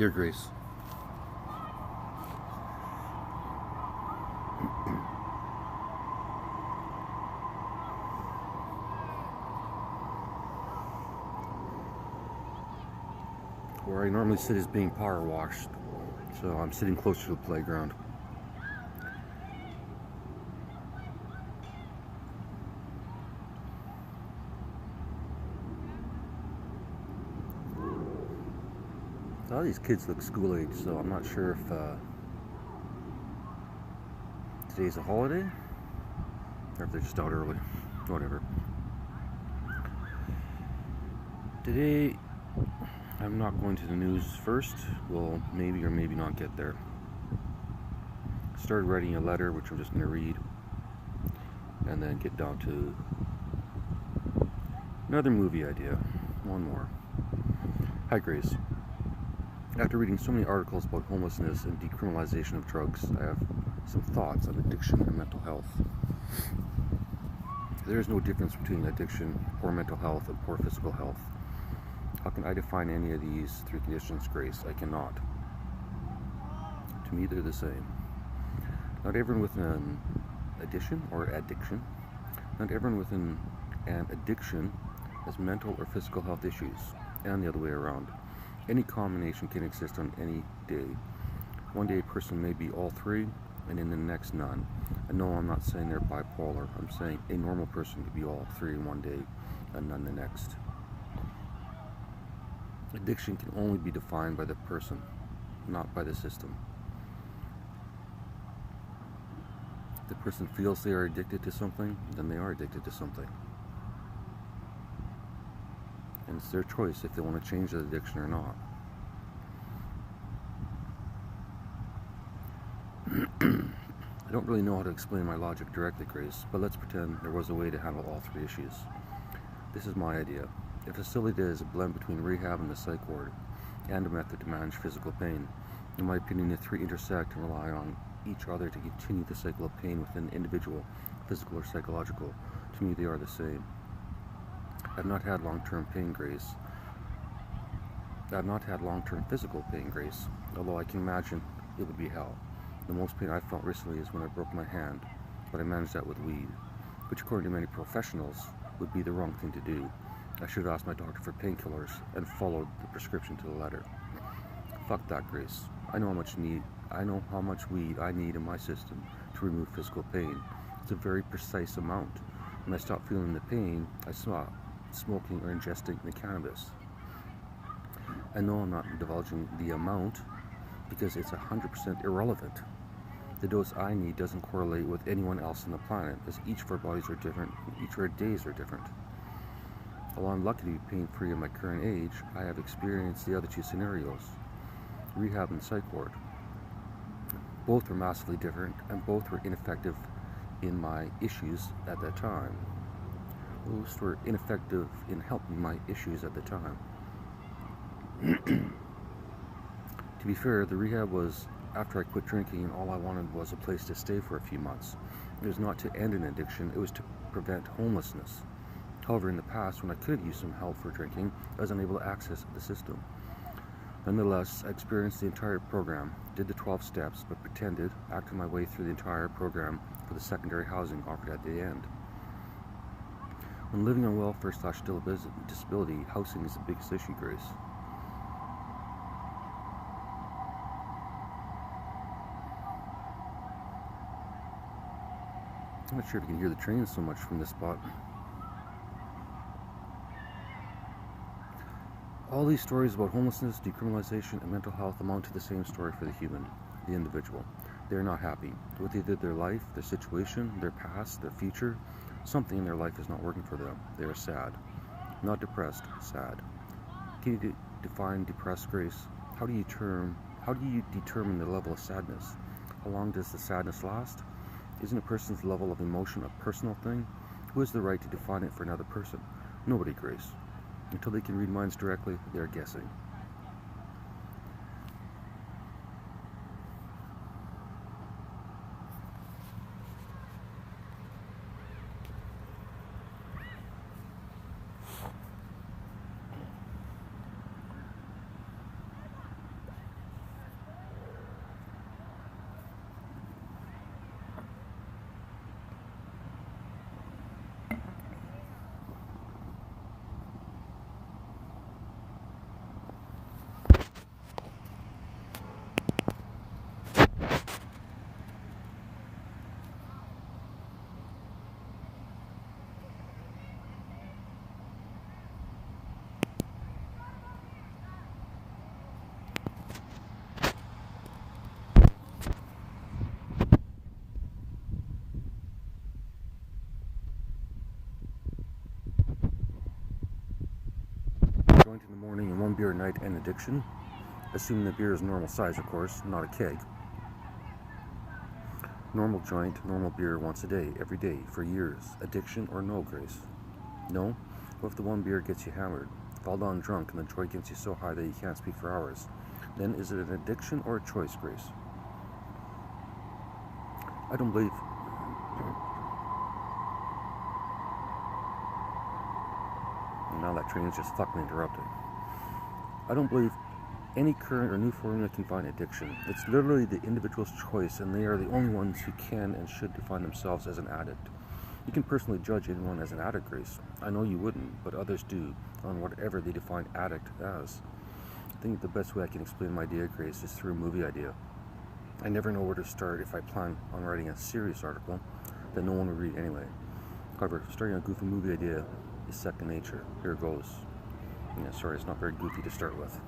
Dear Grace, where I normally sit is being power washed, so I'm sitting closer to the playground. A lot of these kids look school age, so I'm not sure if today's a holiday or if they're just out early. Whatever. Today, I'm not going to the news first. Well, maybe or maybe not get there. Started writing a letter, which I'm just going to read, and then get down to another movie idea. One more. Hi, Grace. After reading so many articles about homelessness and decriminalization of drugs, I have some thoughts on addiction and mental health. There is no difference between addiction, poor mental health, and poor physical health. How can I define any of these three conditions, Grace? I cannot. To me, they're the same. Not everyone with an addiction or addiction, not everyone with an addiction has mental or physical health issues, and the other way around. Any combination can exist on any day. One day a person may be all three, and in the next none. And no, I'm not saying they're bipolar. I'm saying a normal person could be all three in one day and none the next. Addiction can only be defined by the person, not by the system. If the person feels they are addicted to something, then they are addicted to something. And it's their choice if they want to change the addiction or not. I don't really know how to explain my logic directly, Grace, but let's pretend there was a way to handle all three issues. This is my idea. A facility that is a blend between rehab and the psych ward, and a method to manage physical pain. In my opinion, the three intersect and rely on each other to continue the cycle of pain within the individual, physical or psychological. To me, they are the same. I've not had long-term pain, Grace. I've not had long-term physical pain, Grace, although I can imagine it would be hell. The most pain I've felt recently is when I broke my hand, but I managed that with weed, which according to many professionals would be the wrong thing to do. I should have asked my doctor for painkillers and followed the prescription to the letter. Fuck that, Grace. I know how much weed I need in my system to remove physical pain. It's a very precise amount. When I stopped feeling the pain, I stopped smoking or ingesting the cannabis. I know I'm not divulging the amount because it's 100% irrelevant. The dose I need doesn't correlate with anyone else on the planet, as each of our bodies are different and each of our days are different. While I'm lucky to be pain-free at my current age, I have experienced the other two scenarios, rehab and psych ward. Both were massively different, and both were ineffective in my issues at that time. Both were ineffective in helping my issues at the time. To be fair, the rehab was after I quit drinking, and all I wanted was a place to stay for a few months. It was not to end an addiction, it was to prevent homelessness. However, in the past, when I could use some help for drinking, I was unable to access the system. Nonetheless, I experienced the entire program, did the 12 steps, but pretended, acted my way through the entire program for the secondary housing offered at the end. When living on welfare/disability, housing is the biggest issue, Grace. I'm not sure if you can hear the train so much from this spot. All these stories about homelessness, decriminalization, and mental health amount to the same story for the human, the individual. They are not happy with either their life, their situation, their past, their future. Something in their life is not working for them. They are sad. Not depressed, sad. Can you define depressed, Grace? How do you determine the level of sadness? How long does the sadness last? Isn't a person's level of emotion a personal thing? Who has the right to define it for another person? Nobody, Grace. Until they can read minds directly, they are guessing. joint in the morning and 1 beer at night and addiction, assuming the beer is normal size, of course, not a keg. Normal joint, normal beer once a day, every day, for years. Addiction or no, Grace? No? What if the 1 beer gets you hammered, fall down drunk, and the joy gets you so high that you can't speak for hours? Then is it an addiction or a choice, Grace? I don't believe... Now that train is just fucking interrupted. I don't believe any current or new formula can find addiction. It's literally the individual's choice, and they are the only ones who can and should define themselves as an addict. You can personally judge anyone as an addict, Grace. I know you wouldn't, but others do, on whatever they define addict as. I think the best way I can explain my idea, Grace, is through a movie idea. I never know where to start if I plan on writing a serious article that no one will read anyway. However, starting a goofy movie idea is second nature. Here it goes. Yeah, sorry, it's not very goofy to start with.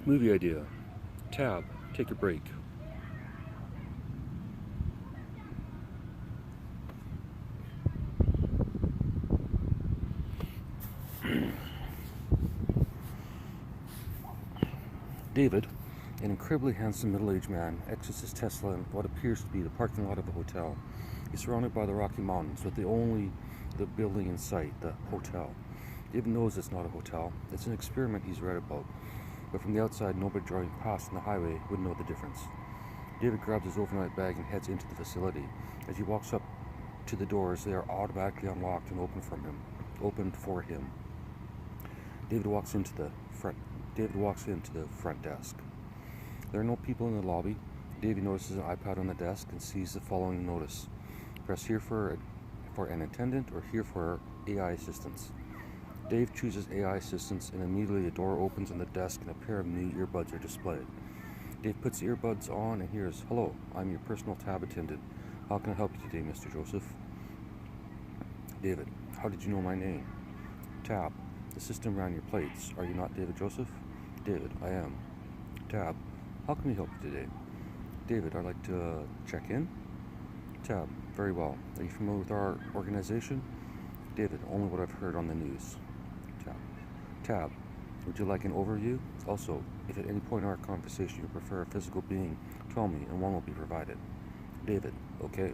Movie idea. Tab. Take a break. David, an incredibly handsome middle-aged man, exits his Tesla in what appears to be the parking lot of a hotel. He's surrounded by the Rocky Mountains, with the building in sight, the hotel. David knows it's not a hotel. It's an experiment he's read about. But from the outside, nobody driving past on the highway would know the difference. David grabs his overnight bag and heads into the facility. As he walks up to the doors, they are automatically unlocked and opened for him. David walks into the front desk. There are no people in the lobby. David notices an iPad on the desk and sees the following notice: press here for an attendant or here for AI assistance. Dave chooses AI assistance, and immediately a door opens on the desk and a pair of new earbuds are displayed. Dave puts the earbuds on and hears, "Hello, I'm your personal tab attendant. How can I help you today, Mr. Joseph?" David, how did you know my name? Tab, the system ran your plates. Are you not David Joseph? David, I am. Tab, how can we help you today? David, I'd like to check in. Tab, very well. Are you familiar with our organization? David, only what I've heard on the news. Tab, would you like an overview? Also, if at any point in our conversation you prefer a physical being, tell me and one will be provided. David, okay.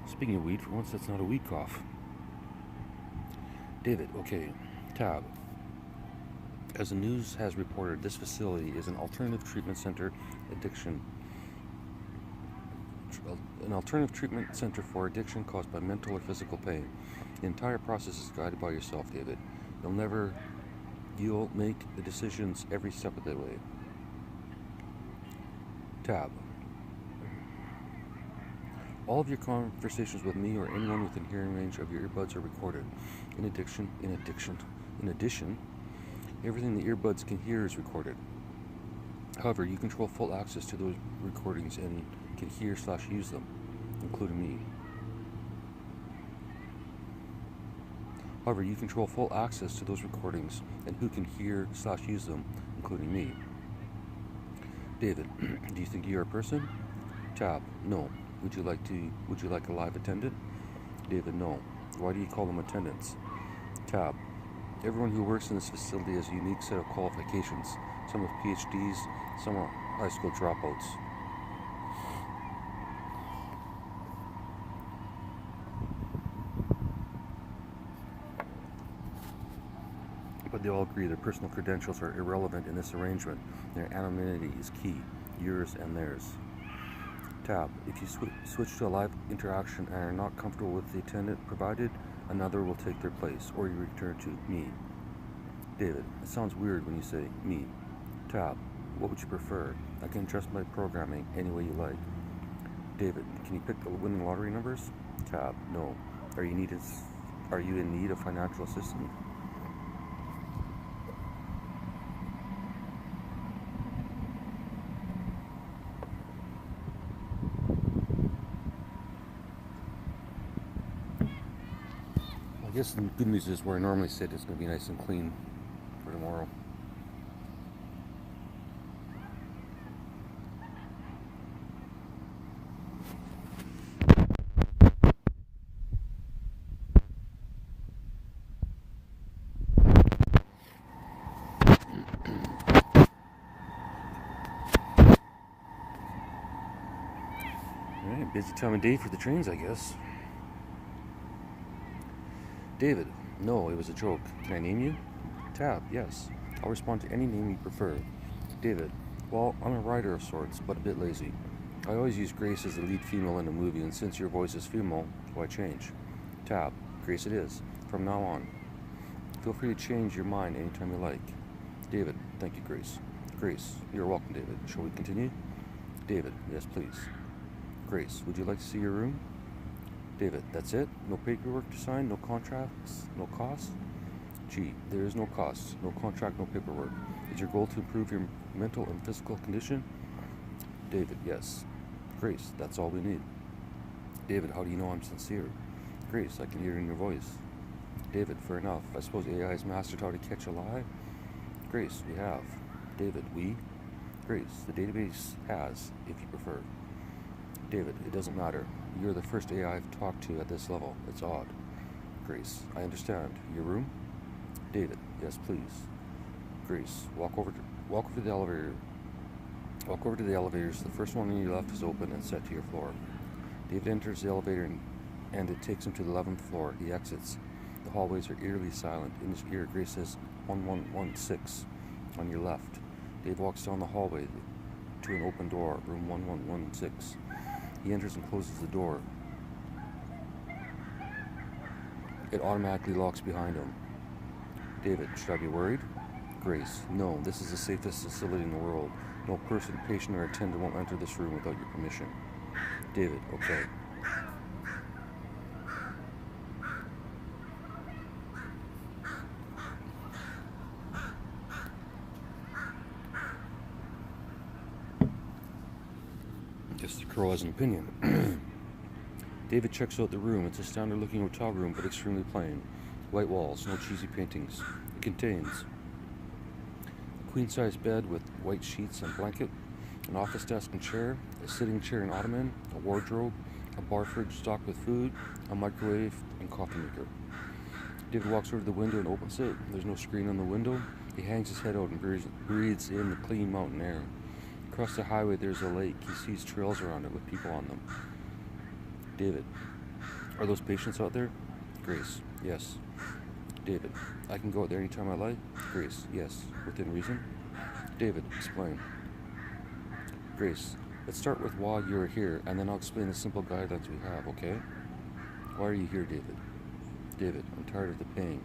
Speaking of weed, for once that's not a weed cough. David, okay. Tab, as the news has reported, this facility is an alternative treatment center for addiction caused by mental or physical pain. The entire process is guided by yourself, David. You'll make the decisions every step of the way. Tab, All of your conversations with me or anyone within hearing range of your earbuds are recorded. In addition, everything the earbuds can hear is recorded. However, you control full access to those recordings and can hear/use them, including me. However, you control full access to those recordings and who can hear/use them, including me. David, do you think you're a person? Tab, no. Would you like a live attendant? David, no. Why do you call them attendants? Tab, everyone who works in this facility has a unique set of qualifications. Some have PhDs, some are high school dropouts. But they all agree their personal credentials are irrelevant in this arrangement. Their anonymity is key, yours and theirs. Tab, if you switch to a live interaction and are not comfortable with the attendant provided, another will take their place, or you return to me. David, it sounds weird when you say me. Tab, what would you prefer? I can adjust my programming any way you like. David, can you pick the winning lottery numbers? Tab, no. Are you in need of financial assistance? I guess the good news is where I normally sit, it's going to be nice and clean for tomorrow. Alright, busy time of day for the trains, I guess. David, no, it was a joke. Can I name you? Tab, yes. I'll respond to any name you prefer. David, well, I'm a writer of sorts, but a bit lazy. I always use Grace as the lead female in a movie, and since your voice is female, why change? Tab, Grace it is, from now on. Feel free to change your mind anytime you like. David, thank you, Grace. Grace, you're welcome, David. Shall we continue? David, yes, please. Grace, would you like to see your room? David, that's it? No paperwork to sign? No contracts? No costs? Gee, there is no cost, no contract, no paperwork. Is your goal to improve your mental and physical condition? David, yes. Grace, that's all we need. David, how do you know I'm sincere? Grace, I can hear it in your voice. David, fair enough. I suppose AI has mastered how to catch a lie? Grace, we have. David, we? Grace, the database has, if you prefer. David, it doesn't matter. You're the first AI I've talked to at this level. It's odd. Grace, I understand. Your room? David, yes, please. Grace, walk over to the elevator. Walk over to the elevators. The first one on your left is open and set to your floor. David enters the elevator and it takes him to the 11th floor. He exits. The hallways are eerily silent. In his ear, Grace says 1116 on your left. Dave walks down the hallway to an open door, room 1116. He enters and closes the door. It automatically locks behind him. David, should I be worried? Grace, no, this is the safest facility in the world. No person, patient, or attendant won't enter this room without your permission. David, okay. Guess the crow has an opinion. David checks out the room. It's a standard-looking hotel room, but extremely plain. White walls, no cheesy paintings. It contains a queen-size bed with white sheets and blanket, an office desk and chair, a sitting chair and ottoman, a wardrobe, a bar fridge stocked with food, a microwave, and coffee maker. David walks over to the window and opens it. There's no screen on the window. He hangs his head out and breathes in the clean mountain air. Across the highway there's a lake. He sees trails around it with people on them. David, are those patients out there? Grace, yes. David, I can go out there anytime I like? Grace, yes. Within reason? David, explain. Grace, let's start with why you're here, and then I'll explain the simple guidelines we have, okay? Why are you here, David? David, I'm tired of the pain.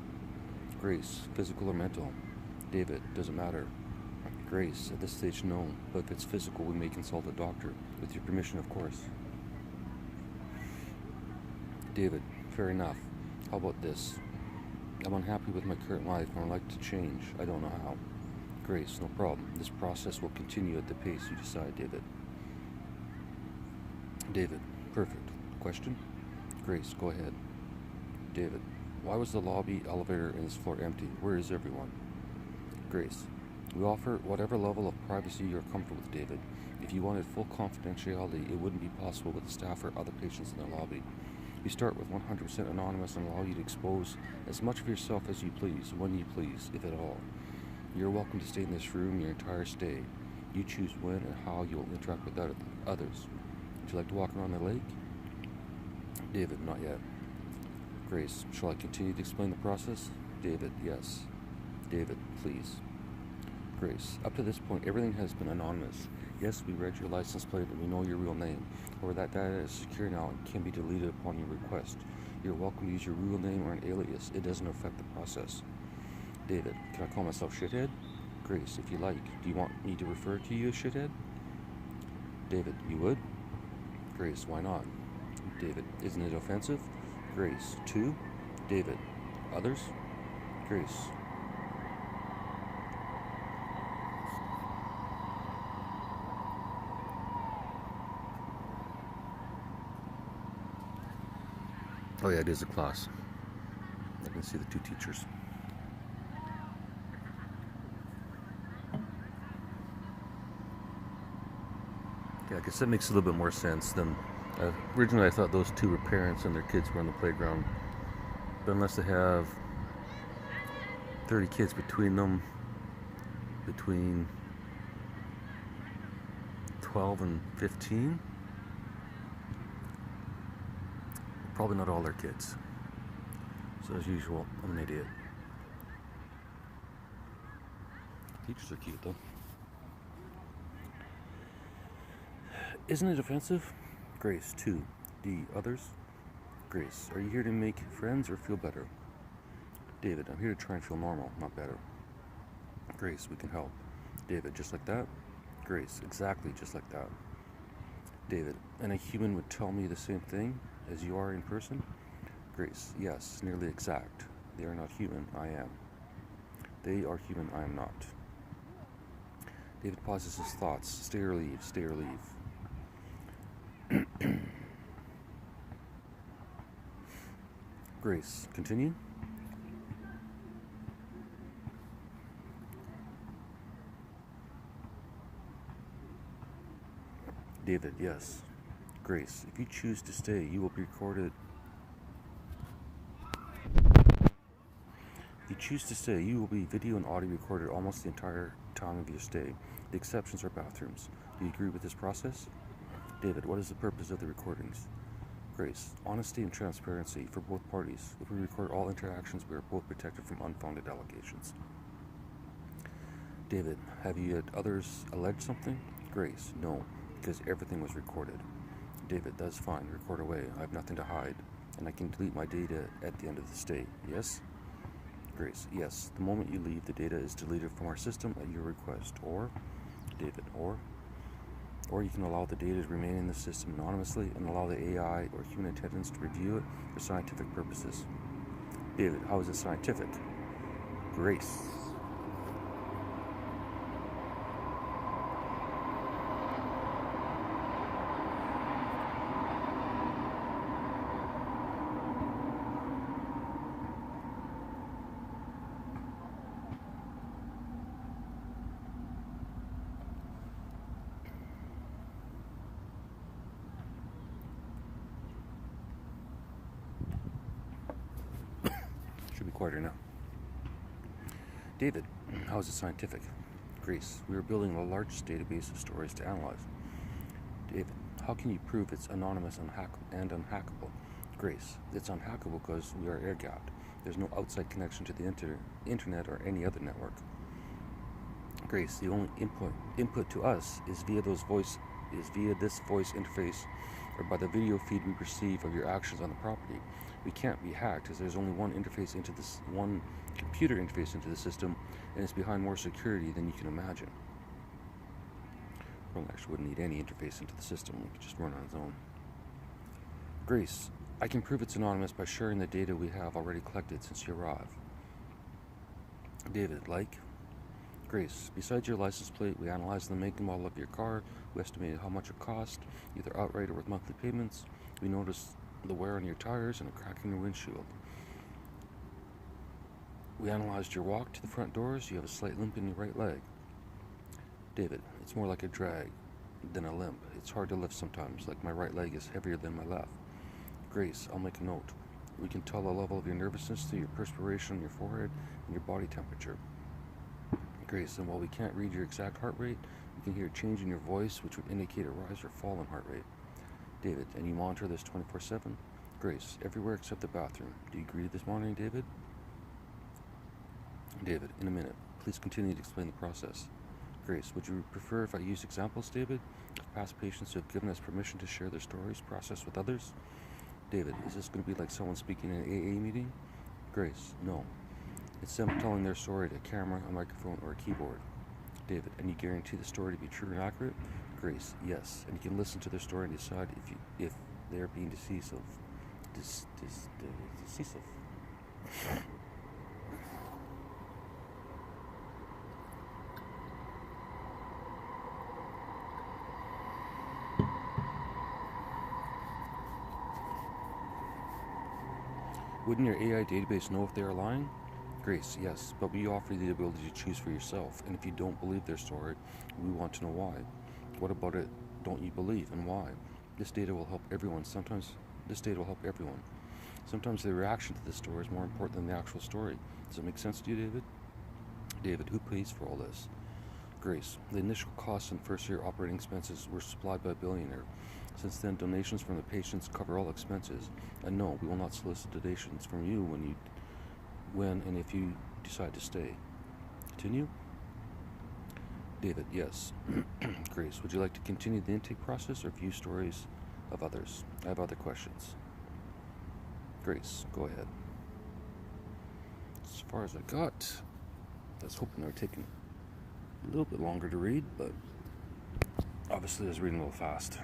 Grace, physical or mental? David, doesn't matter. Grace, at this stage, no. But if it's physical, we may consult a doctor. With your permission, of course. David, fair enough. How about this? I'm unhappy with my current life and I'd like to change. I don't know how. Grace, no problem. This process will continue at the pace you decide, David. David, perfect. Question? Grace, go ahead. David, why was the lobby, elevator, and this floor empty? Where is everyone? Grace, we offer whatever level of privacy you're comfortable with, David. If you wanted full confidentiality, it wouldn't be possible with the staff or other patients in the lobby. We start with 100% anonymous and allow you to expose as much of yourself as you please, when you please, if at all. You're welcome to stay in this room your entire stay. You choose when and how you'll interact with others. Would you like to walk around the lake? David, not yet. Grace, shall I continue to explain the process? David, yes. David, please. Grace, up to this point, everything has been anonymous. Yes, we read your license plate and we know your real name. However, that data is secure now and can be deleted upon your request. You're welcome to use your real name or an alias. It doesn't affect the process. David, can I call myself Shithead? Grace, if you like. Do you want me to refer to you as Shithead? David, you would? Grace, why not? David, isn't it offensive? Grace, 2. David, others? Grace. Oh yeah, it is a class. I can see the 2 teachers. Yeah, I guess that makes a little bit more sense than originally I thought those 2 were parents and their kids were on the playground. But unless they have 30 kids between them, between 12 and 15, probably not all their kids. So as usual, I'm an idiot. Teachers are cute though. Isn't it offensive? Grace, 2. D. Others? Grace, are you here to make friends or feel better? David, I'm here to try and feel normal, not better. Grace, we can help. David, just like that? Grace, exactly just like that. David, and a human would tell me the same thing as you are in person? Grace, yes, nearly exact. They are not human, I am. They are human, I am not. David pauses his thoughts. Stay or leave, stay or leave. Grace, continue. David, yes. Grace, if you choose to stay, you will be recorded. If you choose to stay, you will be video and audio recorded almost the entire time of your stay. The exceptions are bathrooms. Do you agree with this process? David, what is the purpose of the recordings? Grace, honesty and transparency for both parties. If we record all interactions, we are both protected from unfounded allegations. David, have you had others allege something? Grace, no, because everything was recorded. David, that's fine, record away. I have nothing to hide, and I can delete my data at the end of the stay. Yes? Grace, yes. The moment you leave, the data is deleted from our system at your request. Or, David, or you can allow the data to remain in the system anonymously and allow the AI or human attendants to review it for scientific purposes. David, how is it scientific? Grace. Should be quieter now. David, how is it scientific? Grace, we are building the largest database of stories to analyze. David, how can you prove it's anonymous and unhackable? Grace, it's unhackable because we are air-gapped. There's no outside connection to the internet or any other network. Grace, the only input to us is via this voice interface or by the video feed we receive of your actions on the property. We can't be hacked as there's only one computer interface into the system, and it's behind more security than you can imagine. Well, actually wouldn't need any interface into the system. We could just run on its own. Grace, I can prove it's anonymous by sharing the data we have already collected since you arrived. David, like? Grace, besides your license plate, we analyzed the make and model of your car. We estimated how much it cost, either outright or with monthly payments. We noticed the wear on your tires and a crack in your windshield. We analyzed your walk to the front doors. You have a slight limp in your right leg. David, it's more like a drag than a limp. It's hard to lift sometimes, like my right leg is heavier than my left. Grace, I'll make a note. We can tell the level of your nervousness through your perspiration on your forehead and your body temperature. Grace, and while we can't read your exact heart rate, we can hear a change in your voice, which would indicate a rise or fall in heart rate. David, and you monitor this 24/7? Grace, everywhere except the bathroom. Do you agree to this monitoring, David? David, in a minute. Please continue to explain the process. Grace, would you prefer if I use examples, David, of past patients who have given us permission to share their stories processed with others? David, is this going to be like someone speaking in an AA meeting? Grace, no. It's them telling their story to a camera, a microphone, or a keyboard. David, and you guarantee the story to be true and accurate? Grace, yes. And you can listen to their story and decide if they're being decisive. Decisive. Wouldn't your AI database know if they are lying? Grace, yes, but we offer you the ability to choose for yourself, and if you don't believe their story, we want to know why. What about it don't you believe, and why? This data will help everyone. Sometimes the reaction to this story is more important than the actual story. Does it make sense to you, David? David, who pays for all this? Grace, the initial costs and first-year operating expenses were supplied by a billionaire. Since then, donations from the patients cover all expenses. And no, we will not solicit donations from you when and if you decide to stay. Continue? David, yes. Grace, would you like to continue the intake process or view stories of others? I have other questions. Grace, go ahead. As far as I got, I was hoping they were taking a little bit longer to read, but obviously I was reading a little fast.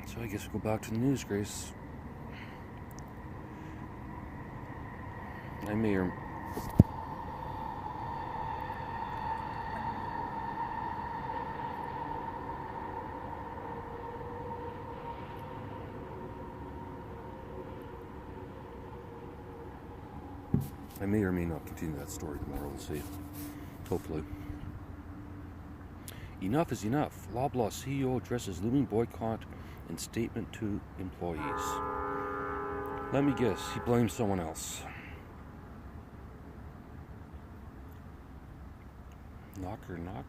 So I guess we'll go back to the news, Grace. I may or may not continue that story tomorrow. We'll see. Hopefully. Enough is enough. Loblaw CEO addresses looming boycott in statement to employees. Let me guess, he blames someone else. Knock or knock?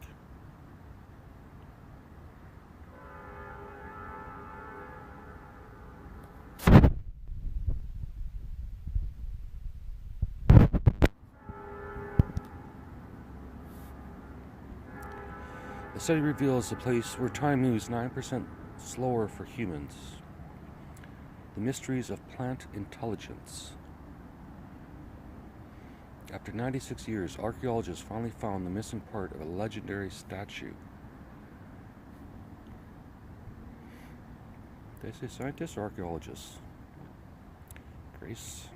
The study reveals a place where time moves 9% slower for humans. The mysteries of plant intelligence. After 96 years, archaeologists finally found the missing part of a legendary statue. Did I say scientists or archaeologists? Grace?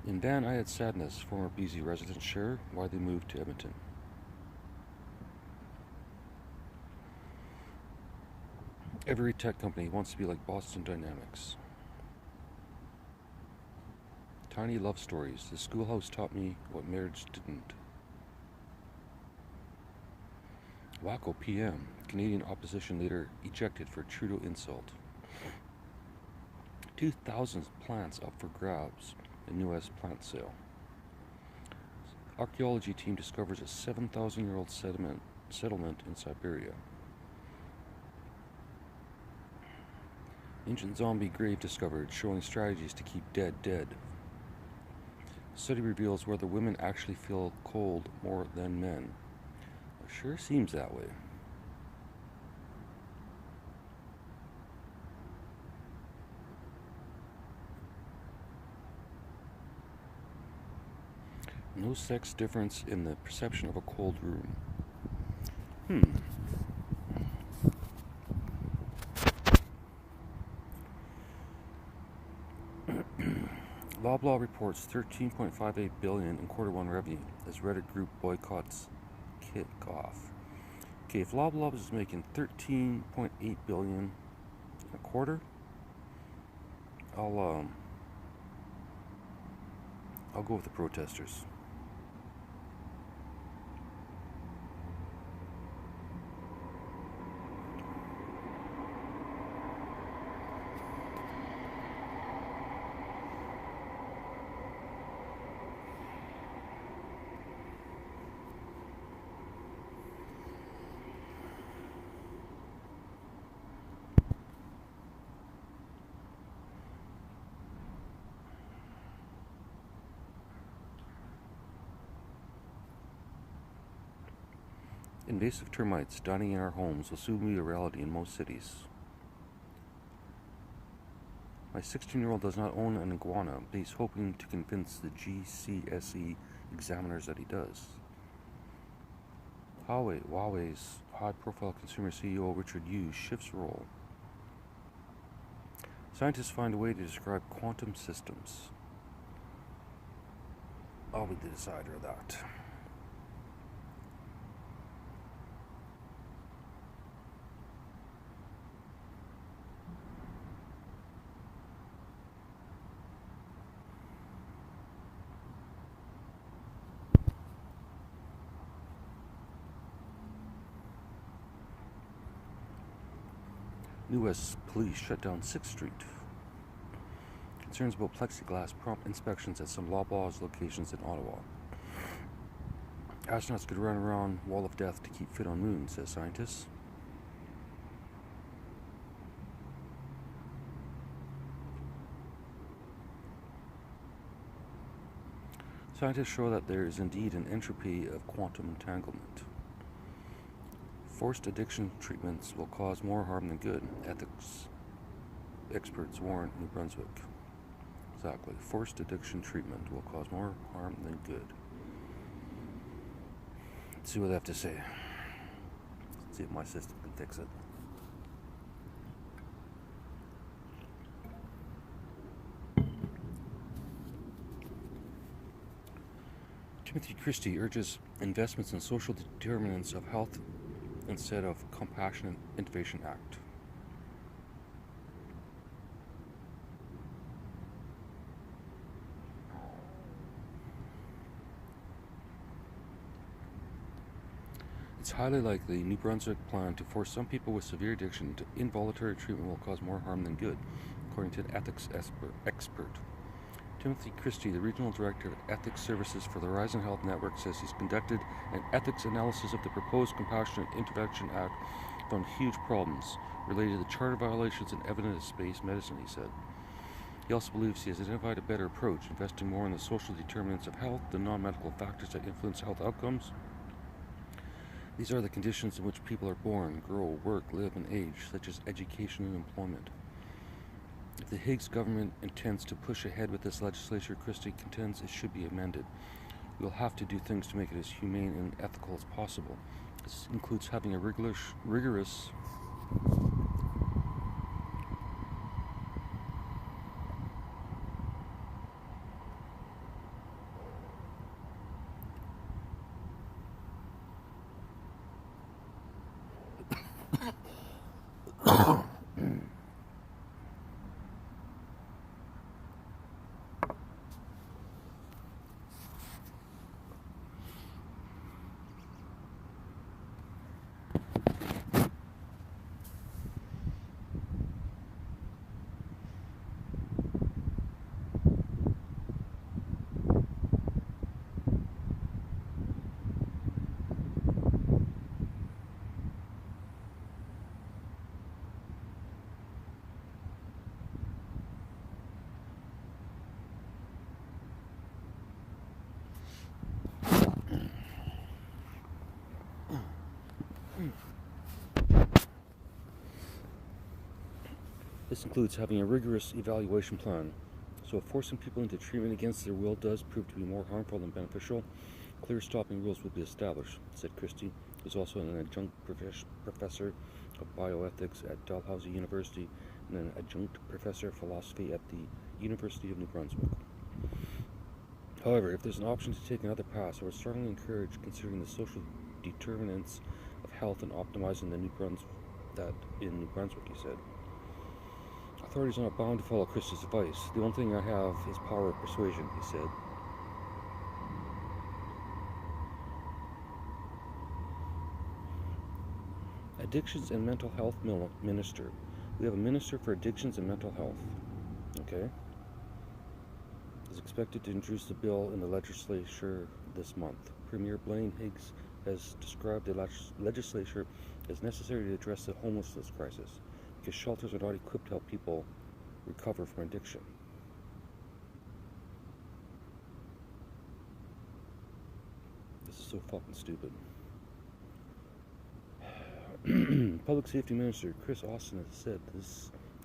In Van, I had sadness, former BZ residents share why they moved to Edmonton. Every tech company wants to be like Boston Dynamics. Tiny love stories. The schoolhouse taught me what marriage didn't. Wacko PM. Canadian opposition leader ejected for Trudeau insult. 2,000 plants up for grabs in U.S. plant sale. Archaeology team discovers a 7,000-year-old settlement in Siberia. Ancient zombie grave discovered, showing strategies to keep dead dead. Study reveals whether women actually feel cold more than men. It sure seems that way. No sex difference in the perception of a cold room. Loblaw reports $13.58 billion in Q1 revenue as Reddit group boycotts kickoff. Okay, if Loblaw is making $13.8 billion a quarter, I'll go with the protesters. Invasive termites dining in our homes will soon be a reality in most cities. My 16-year-old does not own an iguana, but he's hoping to convince the GCSE examiners that he does. Huawei's high-profile consumer CEO Richard Yu shifts role. Scientists find a way to describe quantum systems. I'll be the decider of that. U.S. police shut down 6th Street. Concerns about plexiglass prompt inspections at some Loblaws locations in Ottawa. Astronauts could run around Wall of Death to keep fit on Moon, says scientists. Scientists show that there is indeed an entropy of quantum entanglement. Forced addiction treatments will cause more harm than good, ethics experts warn New Brunswick. Exactly. Forced addiction treatment will cause more harm than good. Let's see what they have to say. Let's see if my system can fix it. Timothy Christie urges investments in social determinants of health instead of Compassionate Innovation Act. It's highly likely New Brunswick plan to force some people with severe addiction to involuntary treatment will cause more harm than good, according to an ethics expert. Timothy Christie, the Regional Director of Ethics Services for the Horizon Health Network, says he's conducted an ethics analysis of the proposed Compassionate Intervention Act, found huge problems related to the charter violations and evidence-based medicine, he said. He also believes he has identified a better approach, investing more in the social determinants of health, the non-medical factors that influence health outcomes. These are the conditions in which people are born, grow, work, live, and age, such as education and employment. If the Higgs government intends to push ahead with this legislation, Christie contends it should be amended. We'll have to do things to make it as humane and ethical as possible. This includes having a rigorous This includes having a rigorous evaluation plan So if forcing people into treatment against their will does prove to be more harmful than beneficial, clear stopping rules will be established, said Christie, who is also an adjunct professor of bioethics at Dalhousie University and an adjunct professor of philosophy at the University of New Brunswick. However, if there's an option to take another path, I would strongly encourage considering the social determinants of health and optimizing in New Brunswick, he said. Authorities are not bound to follow Christie's advice. The only thing I have is power of persuasion, he said. Addictions and Mental Health Minister. We have a Minister for Addictions and Mental Health. Okay. Is expected to introduce the bill in the legislature this month. Premier Blaine Higgs has described the legislature as necessary to address the homelessness crisis because shelters are not equipped to help people recover from addiction. This is so fucking stupid. Public Safety Minister Chris Austin has said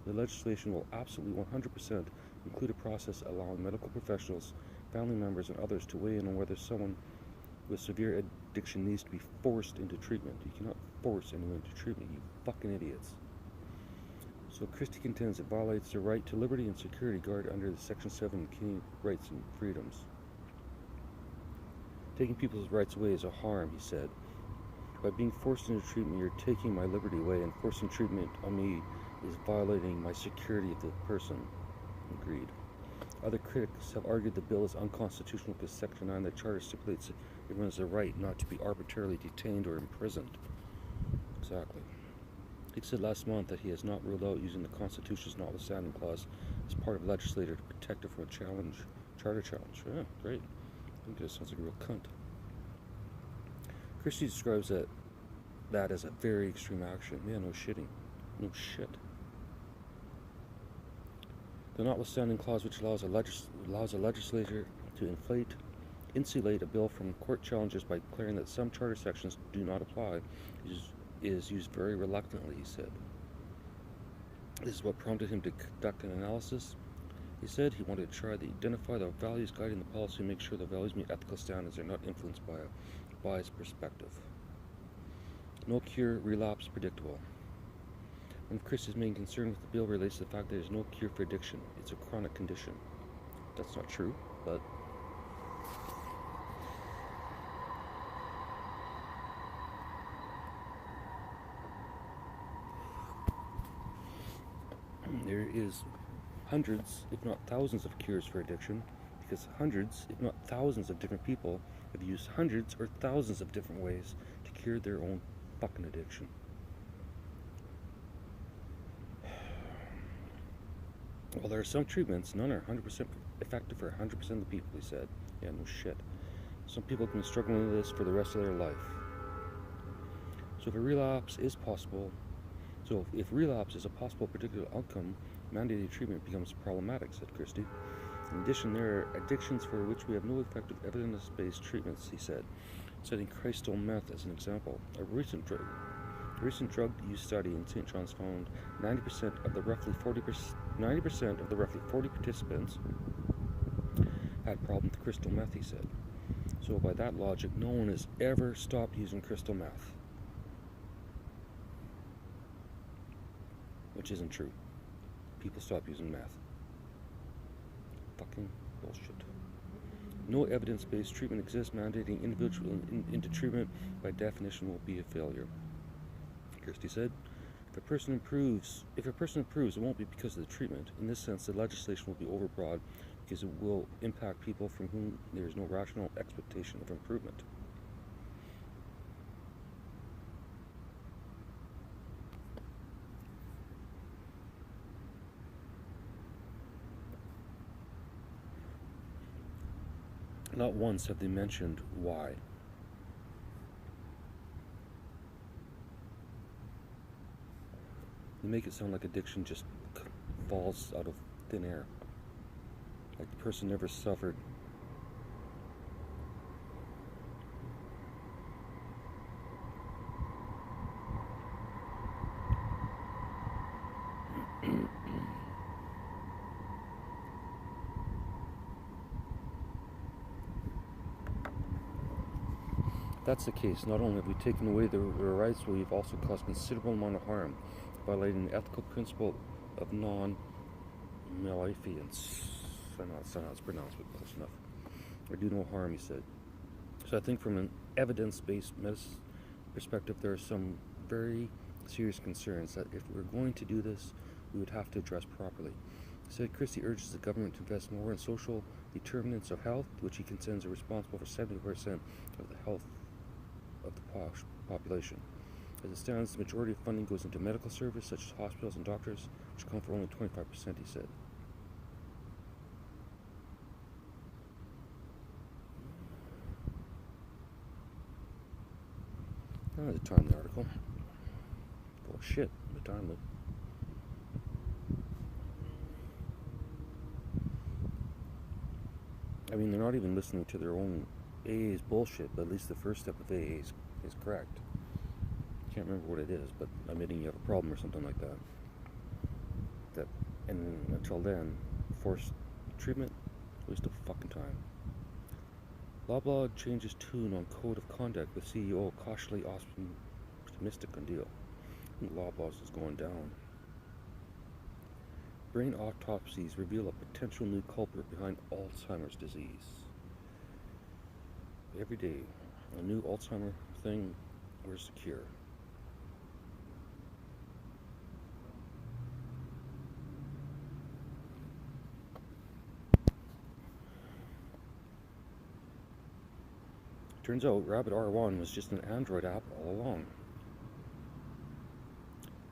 the legislation will absolutely 100% include a process allowing medical professionals, family members, and others to weigh in on whether someone with severe addiction needs to be forced into treatment. You cannot force anyone into treatment, you fucking idiots. So Christie contends it violates the right to liberty and security guarded under the Section 7 Canadian Rights and Freedoms. Taking people's rights away is a harm, he said. By being forced into treatment, you're taking my liberty away, and forcing treatment on me is violating my security of the person. Agreed. Other critics have argued the bill is unconstitutional because Section 9 of the Charter stipulates everyone has the right not to be arbitrarily detained or imprisoned. Exactly. He said last month that he has not ruled out using the Constitution's notwithstanding clause as part of legislature to protect it from a charter challenge. Yeah, great. I think this sounds like a real cunt. Christie describes that as a very extreme action. Yeah, no shitting. No shit. The notwithstanding clause, which allows a legislature to insulate a bill from court challenges by declaring that some charter sections do not apply, is used very reluctantly, he said. This is what prompted him to conduct an analysis. He said he wanted to try to identify the values guiding the policy and make sure the values meet ethical standards and are not influenced by a biased perspective. No cure, relapse, predictable. One of Christie's main concerns with the bill relates to the fact that there is no cure for addiction. It's a chronic condition. That's not true, but there is hundreds, if not thousands, of cures for addiction, because hundreds, if not thousands, of different people have used hundreds or thousands of different ways to cure their own fucking addiction. While there are some treatments, none are 100% effective for 100% of the people, he said. Yeah, no shit. Some people can be struggling with this for the rest of their life. So if relapse is a possible particular outcome, mandated treatment becomes problematic, said Christie. In addition, there are addictions for which we have no effective evidence-based treatments, he said, citing crystal meth as an example. A recent drug use study in St. John's found 90% of the roughly 40 participants had problems with crystal meth, he said. So by that logic, no one has ever stopped using crystal meth. Which isn't true. People stop using meth. Fucking bullshit. No evidence-based treatment exists. Mandating individuals into treatment by definition will be a failure. Christie said, if a person improves, it won't be because of the treatment. In this sense, the legislation will be overbroad because it will impact people from whom there is no rational expectation of improvement. Not once have they mentioned why. They make it sound like addiction just falls out of thin air. Like the person never suffered. that's the case, not only have we taken away their rights, but we've also caused considerable amount of harm, violating the ethical principle of non-maleficence. I know it's pronounced, but close enough. Or do no harm, he said. So I think from an evidence-based medicine perspective, there are some very serious concerns that if we're going to do this, we would have to address properly. He said Christie urges the government to invest more in social determinants of health, which he contends are responsible for 70% of the health of the population. As it stands, the majority of funding goes into medical service, such as hospitals and doctors, which account for only 25%, he said. The timely article. Full of shit, but timely. I mean, they're not even listening to their own AA's bullshit, but at least the first step of AA is correct. Can't remember what it is, but admitting you have a problem or something like that. And until then, forced treatment, waste of fucking time. Loblaw changes tune on code of conduct with CEO cautiously optimistic on deal. I think Loblaw's is going down. Brain autopsies reveal a potential new culprit behind Alzheimer's disease. Every day, a new Alzheimer thing. Where's the cure? Turns out Rabbit R1 was just an Android app all along.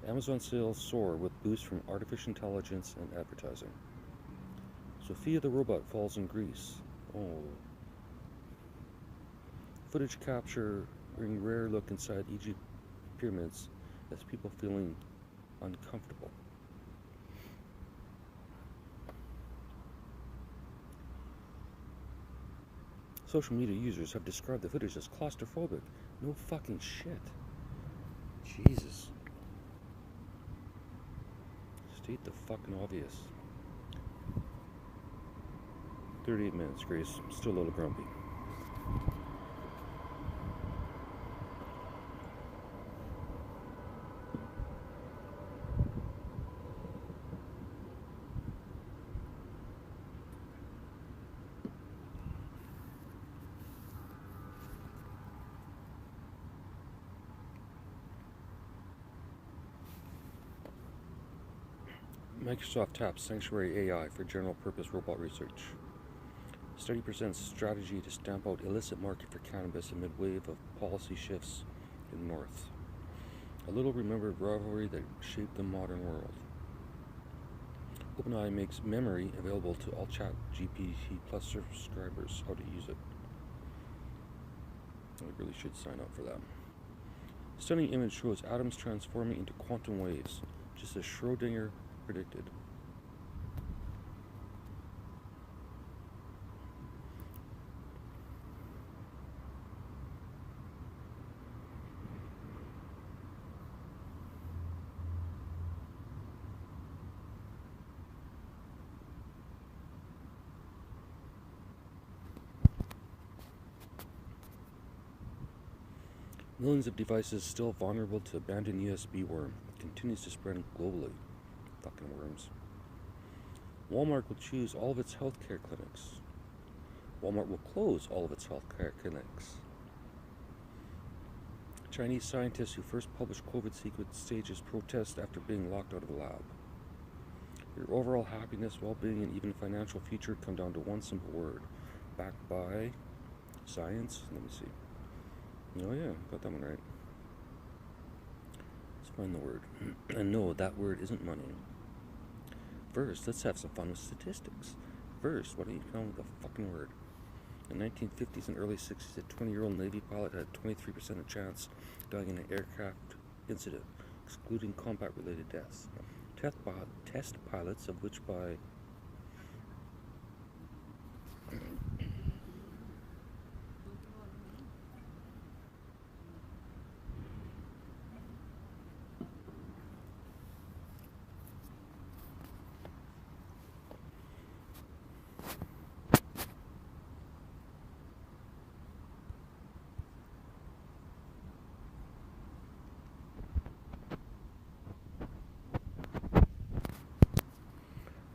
Amazon sales soar with boosts from artificial intelligence and advertising. Sophia the robot falls in Greece. Oh. Footage capturing rare look inside Egypt pyramids as people feeling uncomfortable. Social media users have described the footage as claustrophobic. No fucking shit. Jesus. State the fucking obvious. 38 minutes, Grace. Still a little grumpy. Microsoft taps Sanctuary AI for general-purpose robot research. Study presents strategy to stamp out illicit market for cannabis amid wave of policy shifts in the North. A little-remembered rivalry that shaped the modern world. OpenAI makes memory available to all ChatGPT Plus subscribers. How to use it. I really should sign up for that. Stunning image shows atoms transforming into quantum waves, just as Schrödinger predicted. Millions of devices still vulnerable to abandoned USB worm. It continues to spread globally. Fucking worms. Walmart will choose all of its healthcare clinics. Walmart will close all of its healthcare clinics. Chinese scientists who first published COVID sequence stages protest after being locked out of the lab. Your overall happiness, well-being, and even financial future come down to one simple word. Backed by science? Let me see. Oh yeah, got that one right. Let's find the word. And no, that word isn't money. First, let's have some fun with statistics. First, why don't you come up with a fucking word? In the 1950s and early 60s, a 20-year-old Navy pilot had a 23% of chance of dying in an aircraft incident, excluding combat-related deaths. Test pilots, of which by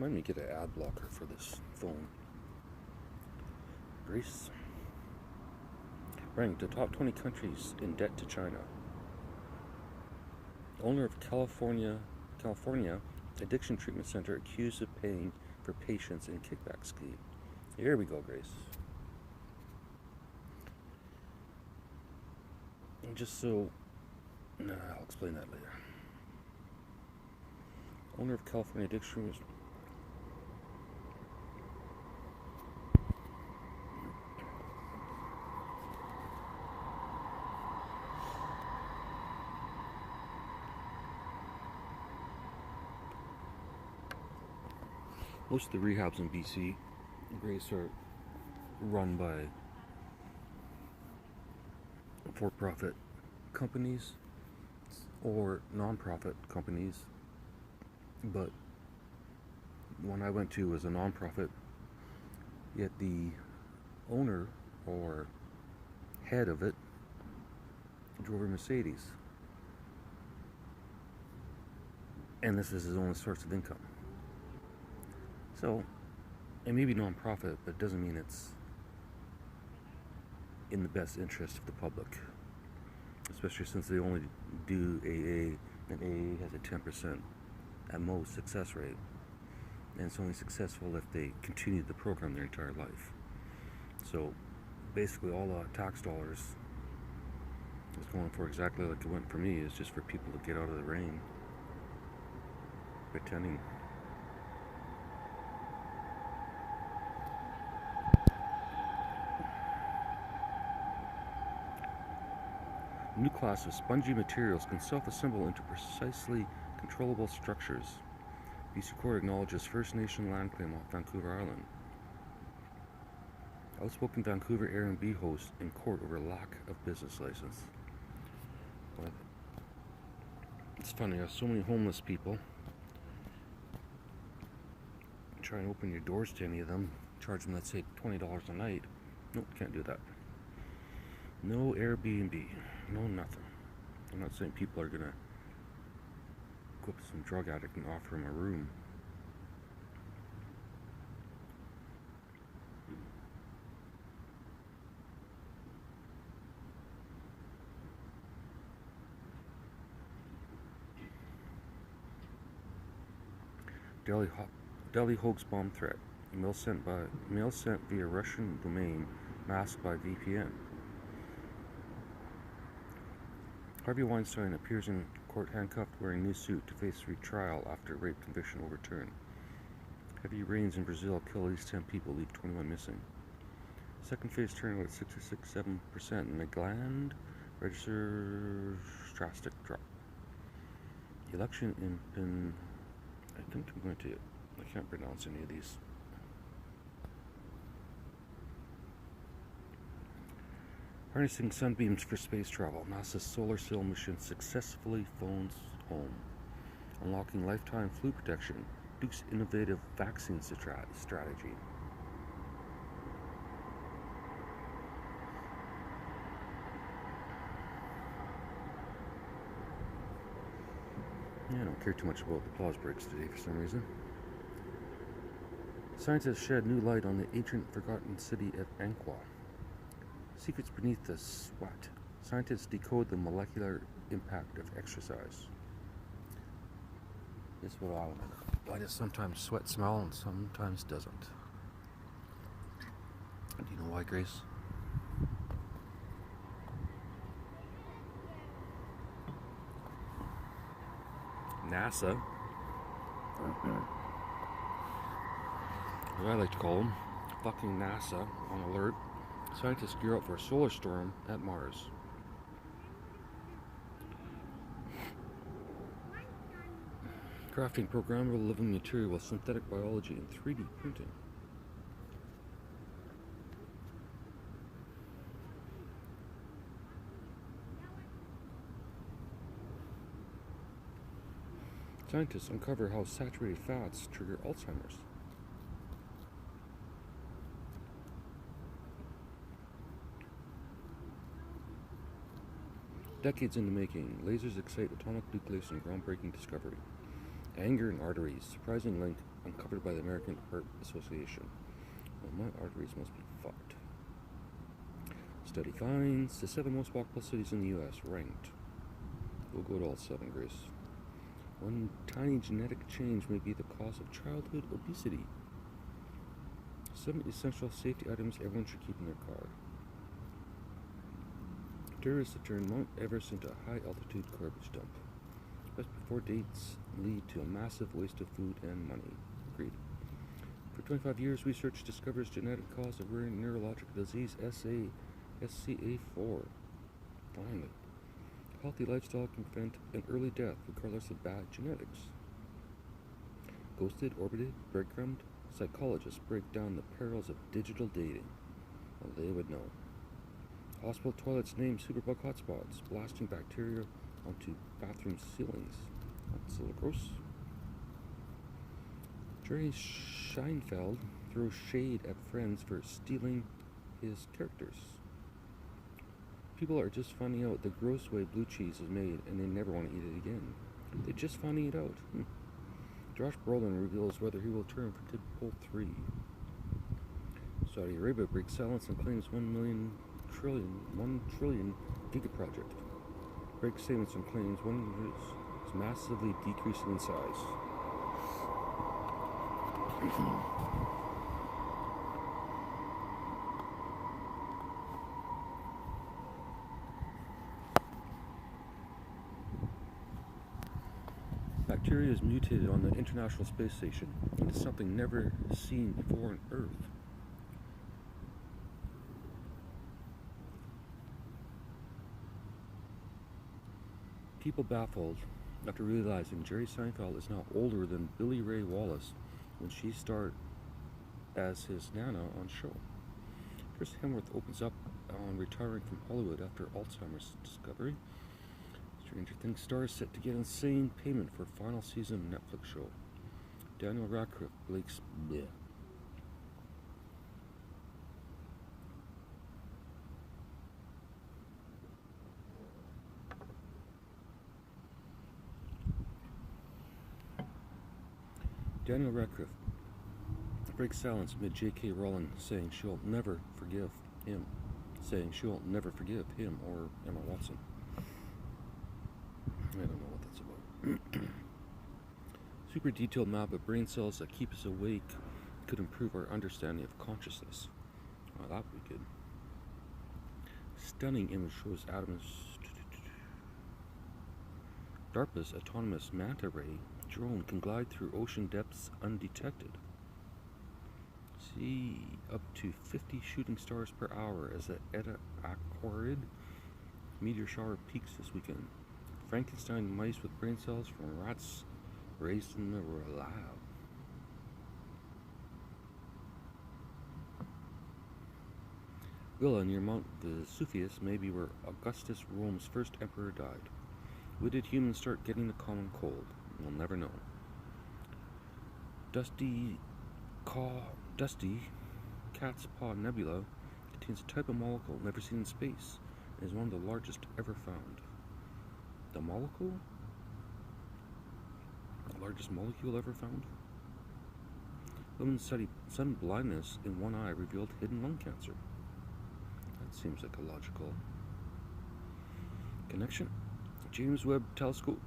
Let me get an ad blocker for this phone. Greece ranked the top 20 countries in debt to China. Owner of California Addiction Treatment Center accused of paying for patients in kickback scheme. Here we go, Grace. And just so, I'll explain that later. Owner of California Addiction was most of the rehabs in BC, Grace, are run by for-profit companies or non-profit companies, but one I went to was a non-profit, yet the owner or head of it drove a Mercedes, and this is his only source of income. So, it may be non-profit, but it doesn't mean it's in the best interest of the public. Especially since they only do AA, and AA has a 10% at most success rate. And it's only successful if they continue the program their entire life. So, basically all the tax dollars is going for exactly like it went for me, is just for people to get out of the rain. Pretending. New class of spongy materials can self-assemble into precisely controllable structures. BC Court acknowledges First Nation land claim off Vancouver Island. Outspoken Vancouver Airbnb host in court over lack of business license. Well, it's funny, there's so many homeless people. Try and open your doors to any of them, charge them, let's say, $20 a night. Nope, can't do that. No Airbnb, no nothing. I'm not saying people are gonna go up to some drug addict and offer him a room. Delhi hoax bomb threat. Mail sent via Russian domain, masked by VPN. Harvey Weinstein appears in court handcuffed, wearing new suit to face retrial after rape conviction overturned. Heavy rains in Brazil kill at least 10 people, leave 21 missing. Second phase turnout at 66.7%, and the gland registers drastic drop. Election in I think I'm going to, I can't pronounce any of these. Harnessing sunbeams for space travel. NASA's solar sail mission successfully phones home. Unlocking lifetime flu protection. Duke's innovative vaccine strategy. Yeah, I don't care too much about the pause breaks today for some reason. Scientists shed new light on the ancient forgotten city of Anqua. Secrets beneath the sweat. Scientists decode the molecular impact of exercise. This is what I just sometimes sweat smell and sometimes doesn't. Do you know why, Grace? NASA, as I like to call them, fucking NASA, on alert. Scientists gear up for a solar storm at Mars. Crafting programmable living material with synthetic biology and 3D printing. Scientists uncover how saturated fats trigger Alzheimer's. Decades in the making, lasers excite atomic nucleus in groundbreaking discovery. Anger and arteries, surprising link uncovered by the American Heart Association. Well, my arteries must be fucked. Study finds the 7 most walkable cities in the U.S. ranked. We'll go to all 7, Grace. One tiny genetic change may be the cause of childhood obesity. 7 essential safety items everyone should keep in their car. Terrorists have turned Mount Everest into a high-altitude garbage dump. Best before dates lead to a massive waste of food and money. Agreed. For 25 years, research discovers genetic cause of rare neurological disease SCA4. Finally, healthy lifestyle can prevent an early death regardless of bad genetics. Ghosted, orbited, breadcrumbed, psychologists break down the perils of digital dating. Well, they would know. Hospital toilets named superbug hotspots, blasting bacteria onto bathroom ceilings. That's a little gross. Jerry Seinfeld throws shade at friends for stealing his characters. People are just finding out the gross way blue cheese is made and they never want to eat it again. They're just finding it out. Josh Brolin reveals whether he will turn for Deadpool 3. Saudi Arabia breaks silence and claims 1 trillion gigaproject. Breaks statements and claims one is massively decreasing in size. Bacteria is mutated on the International Space Station into something never seen before on Earth. People baffled after realizing Jerry Seinfeld is now older than Billy Ray Wallace when she starred as his Nana on show. Chris Hemsworth opens up on retiring from Hollywood after Alzheimer's discovery. Stranger Things stars set to get insane payment for final season Netflix show. Daniel Radcliffe Blake's bleh. Daniel Radcliffe breaks silence amid J.K. Rowling saying she'll never forgive him. Or Emma Watson. I don't know what that's about. Super detailed map of brain cells that keep us awake could improve our understanding of consciousness. Well, that would be good. Stunning image shows atoms. DARPA's autonomous manta ray drone can glide through ocean depths undetected. See up to 50 shooting stars per hour as the Eta Aquarid meteor shower peaks this weekend. Frankenstein mice with brain cells from rats raised in the lab. Villa near Mount Vesuvius may be where Augustus, Rome's first emperor, died. When did humans start getting the common cold? We'll never know. Dusty Cat's Paw Nebula contains a type of molecule never seen in space and is one of the largest ever found. The molecule? The largest molecule ever found? Women study sudden blindness in one eye revealed hidden lung cancer. That seems like a logical connection. James Webb Telescope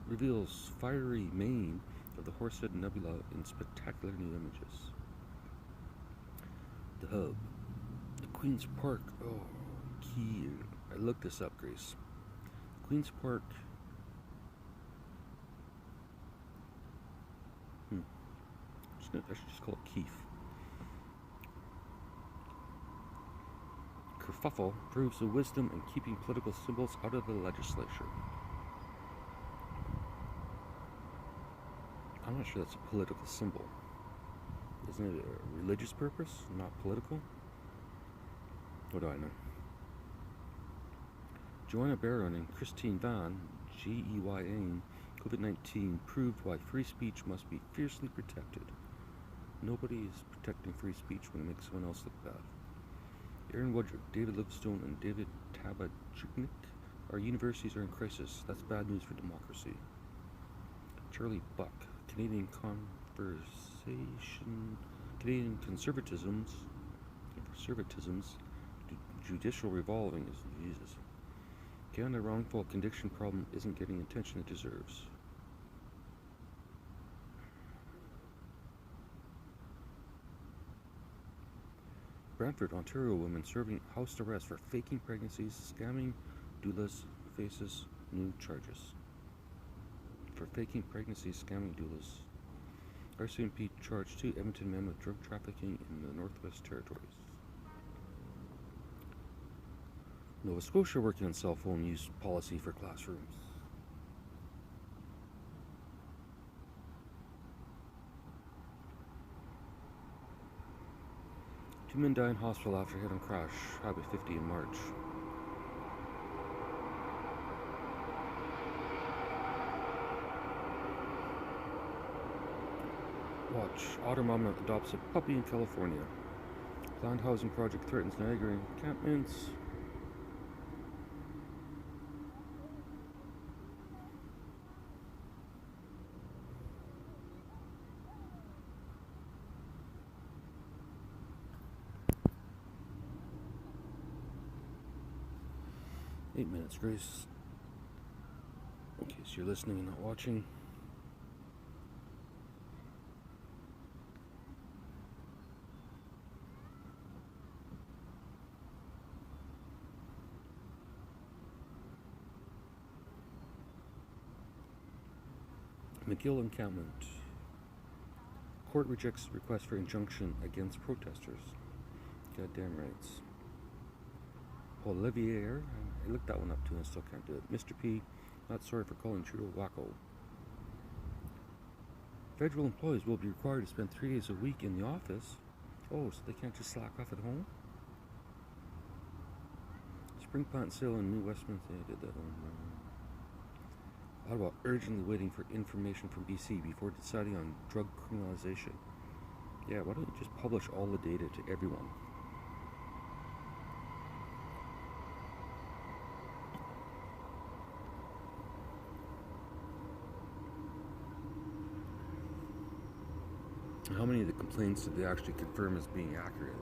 reveals fiery mane of the Horsehead Nebula in spectacular new images. The hub. The Queen's Park. Oh, key. I looked this up, Grace. Queen's Park. I should just call it Keith. Kerfuffle proves the wisdom in keeping political symbols out of the legislature. I'm not sure that's a political symbol. Isn't it a religious purpose, not political? What do I know? Joanna Baron and Christine Van, G-E-Y-N, COVID-19 proved why free speech must be fiercely protected. Nobody is protecting free speech when it makes someone else look bad. Aaron Woodrick, David Livingstone, and David Tabachnik. Our universities are in crisis. That's bad news for democracy. Charlie Buck, Canadian Conversation Canadian conservatism's judicial revolving is Jesus. Canada wrongful conviction problem isn't getting attention it deserves. Brantford, Ontario woman serving house arrest for faking pregnancies, scamming doulas faces new charges. For faking pregnancies, scamming doulas. RCMP charged 2 Edmonton men with drug trafficking in the Northwest Territories. Nova Scotia working on cell phone use policy for classrooms. Two men die in hospital after head-on crash. Highway 50 in March. Watch. Otter mama adopts a puppy in California. Planned housing project threatens Niagara encampments. Eight minutes, Grace. In case you're listening and not watching. McGill encampment. Court rejects request for injunction against protesters. Goddamn rights. Olivier, I looked that one up too and still can't do it. Mr. P, not sorry for calling Trudeau wacko. Federal employees will be required to spend 3 days a week in the office. Oh, so they can't just slack off at home? Spring plant sale in New Westminster. I did that one. Ottawa urgently waiting for information from BC before deciding on drug criminalization. Yeah, why don't you just publish all the data to everyone? How many of the complaints did they actually confirm as being accurate?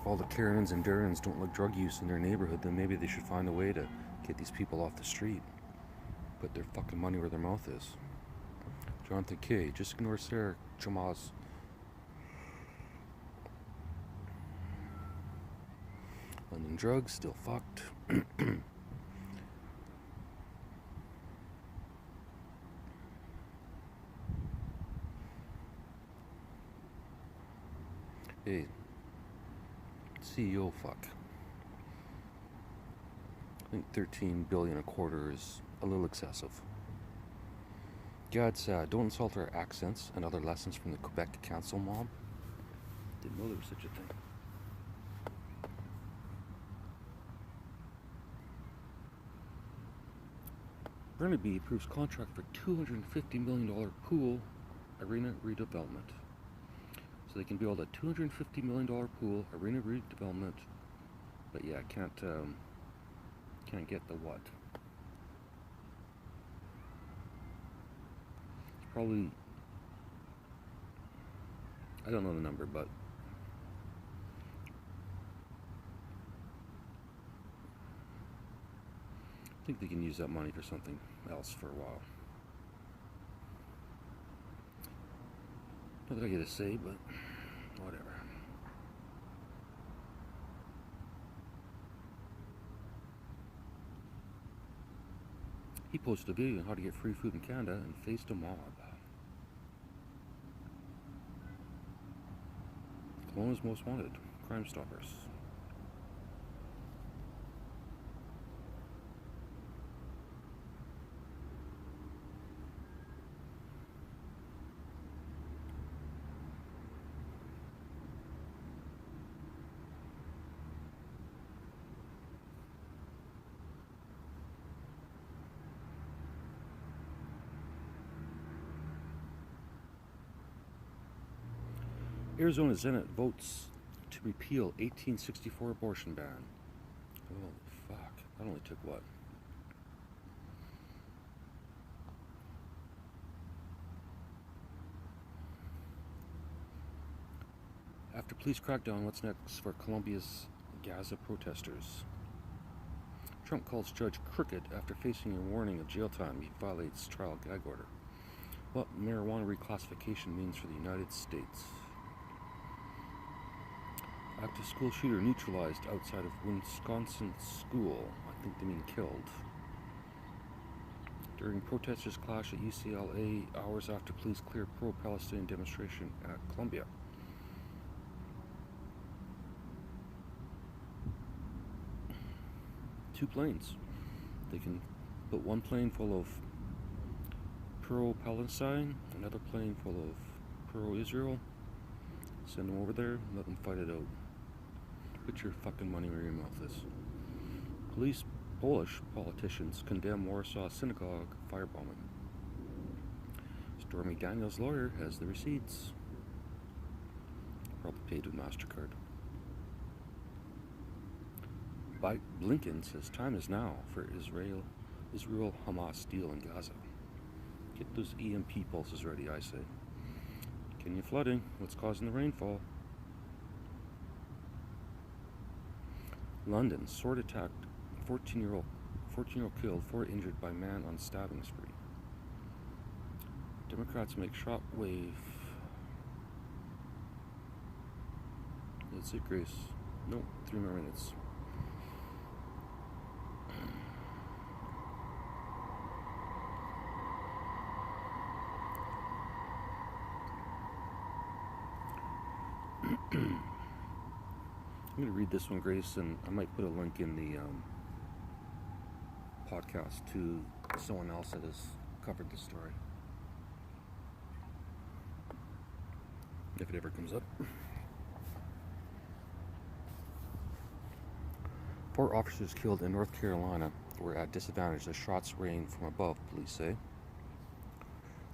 All the Karens and Durans don't like drug use in their neighborhood, then maybe they should find a way to get these people off the street. Put their fucking money where their mouth is. Jonathan K. Just ignore Sarah Chamas. London drugs, still fucked. Hey, CEO fuck. I think 13 billion a quarter is a little excessive. God said, don't insult our accents and other lessons from the Quebec Council mob. Didn't know there was such a thing. Burnaby approves contract for $250 million pool arena redevelopment. So they can build a $250 million pool arena redevelopment, but yeah, can't get the what. It's probably, I don't know the number, but I think they can use that money for something else for a while. Not that I get a say, but whatever. He posted a video on how to get free food in Canada and faced a mob. Kelowna's most wanted, Crime Stoppers. Arizona Senate votes to repeal 1864 abortion ban. Oh, fuck. That only took what? After police crackdown, what's next for Colombia's Gaza protesters? Trump calls Judge crooked after facing a warning of jail time. He violates trial gag order. What marijuana reclassification means for the United States. Active school shooter neutralized outside of Wisconsin school. I think they mean killed. During protesters' clash at UCLA hours after police cleared pro-Palestinian demonstration at Columbia. Two planes. They can put one plane full of pro-Palestine, another plane full of pro-Israel, send them over there, let them fight it out. Put your fucking money where your mouth is. Polish politicians condemn Warsaw synagogue firebombing. Stormy Daniels' lawyer has the receipts. Probably paid with MasterCard. Blinken says time is now for Israel-Hamas deal in Gaza. Get those EMP pulses ready, I say. Kenya flooding. What's causing the rainfall? London. Sword attacked. 14-year-old killed. 4 injured by man on stabbing spree. Democrats make shockwave. That's it, Grace. No, 3 more minutes. I'm going to read this one, Grace, and I might put a link in the podcast to someone else that has covered the story, if it ever comes up. 4 officers killed in North Carolina were at disadvantage as shots rained from above, police say.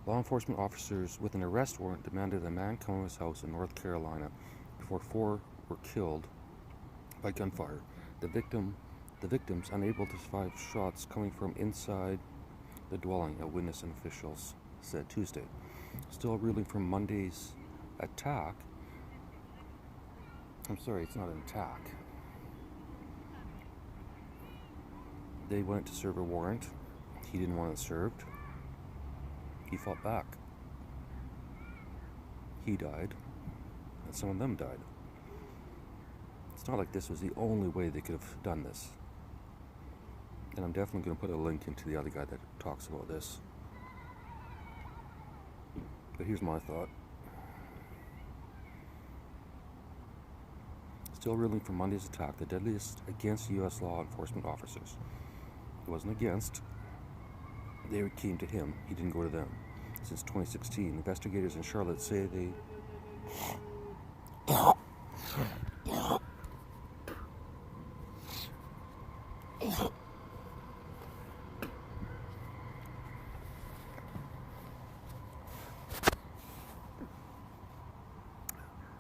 Law enforcement officers with an arrest warrant demanded a man come to his house in North Carolina before 4 were killed by gunfire. The victims unable to survive shots coming from inside the dwelling, a witness and officials said Tuesday. Still reeling from Monday's attack. I'm sorry, it's not an attack. They went to serve a warrant. He didn't want it served. He fought back. He died, and some of them died. It's not like this was the only way they could have done this. And I'm definitely going to put a link into the other guy that talks about this. But here's my thought. Still reeling from Monday's attack, the deadliest against U.S. law enforcement officers. It wasn't against. They came to him. He didn't go to them. Since 2016, investigators in Charlotte say they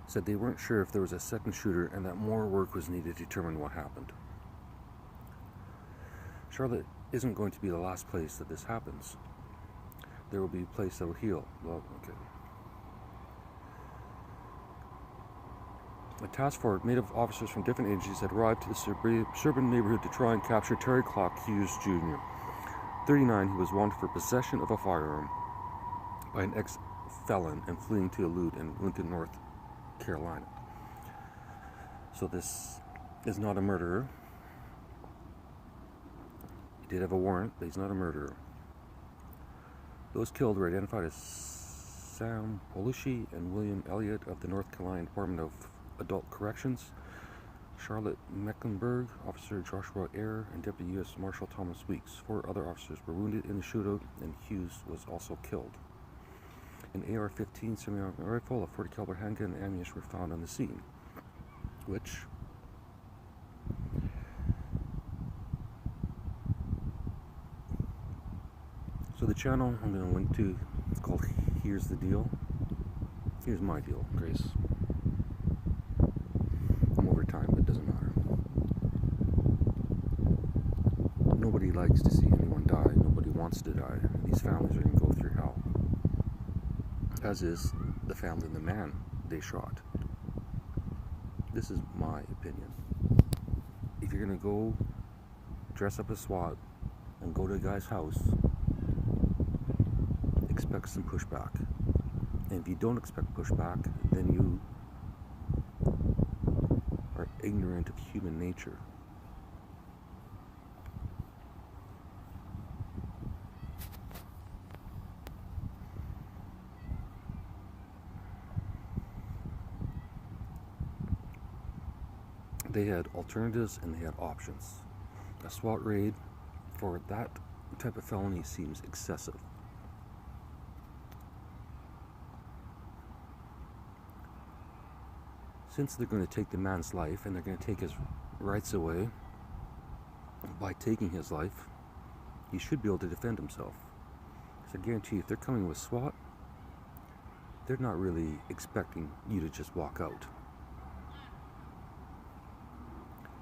said they weren't sure if there was a second shooter and that more work was needed to determine what happened. Charlotte isn't going to be the last place that this happens. There will be a place that will heal. Well, okay. A task force made of officers from different agencies had arrived to the suburban neighborhood to try and capture Terry Clark Hughes Jr., 39, who was wanted for possession of a firearm by an ex-felon and fleeing to elude in Lincoln, North Carolina. So this is not a murderer. He did have a warrant, but he's not a murderer. Those killed were identified as Sam Polucci and William Elliott of the North Carolina Department of Adult Corrections, Charlotte Mecklenburg, Officer Joshua Eyre, and Deputy U.S. Marshal Thomas Weeks. 4 other officers were wounded in the shootout, and Hughes was also killed. An AR-15 semi-automatic rifle, a .40 caliber handgun, and ammunition were found on the scene, which so the channel I'm going to link to, it's called Here's the Deal. Here's my deal, Grace. time, but it doesn't matter. Nobody likes to see anyone die. Nobody wants to die. These families are going to go through hell. As is the family and the man they shot. This is my opinion. If you're going to go dress up as SWAT and go to a guy's house, expect some pushback. And if you don't expect pushback, then you are ignorant of human nature. They had alternatives and they had options. A SWAT raid for that type of felony seems excessive. Since they're going to take the man's life and they're going to take his rights away by taking his life, he should be able to defend himself. Because I guarantee you, if they're coming with SWAT, they're not really expecting you to just walk out.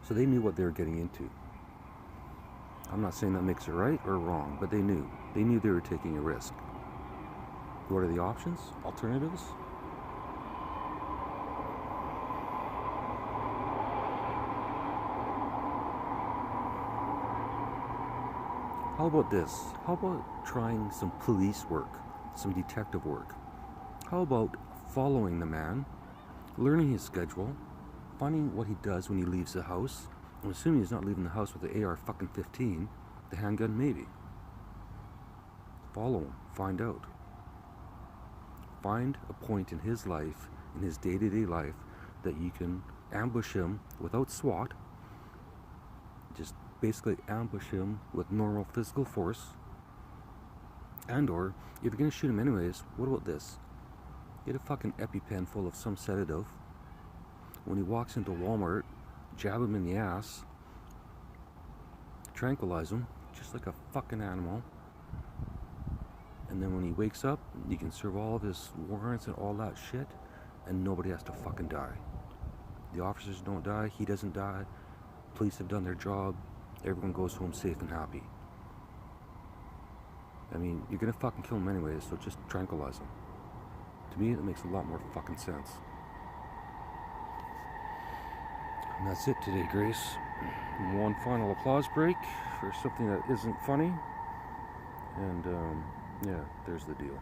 So they knew what they were getting into. I'm not saying that makes it right or wrong, but they knew. They knew they were taking a risk. What are the options? Alternatives? How about this? How about trying some police work, some detective work? How about following the man, learning his schedule, finding what he does when he leaves the house? I'm assuming he's not leaving the house with the AR-15, the handgun maybe. Follow him, find out. Find a point in his life, in his day-to-day life, that you can ambush him without SWAT. Just basically ambush him with normal physical force. And or, if you're gonna shoot him anyways, what about this? Get a fucking EpiPen full of some sedative. When he walks into Walmart, jab him in the ass, tranquilize him, just like a fucking animal. And then when he wakes up, you can serve all of his warrants and all that shit, and nobody has to fucking die. The officers don't die, he doesn't die, police have done their job, everyone goes home safe and happy. I mean, you're gonna fucking kill him anyways, so just tranquilize him. To me, it makes a lot more fucking sense. And that's it today, Grace. One final applause break for something that isn't funny. And, yeah, there's the deal.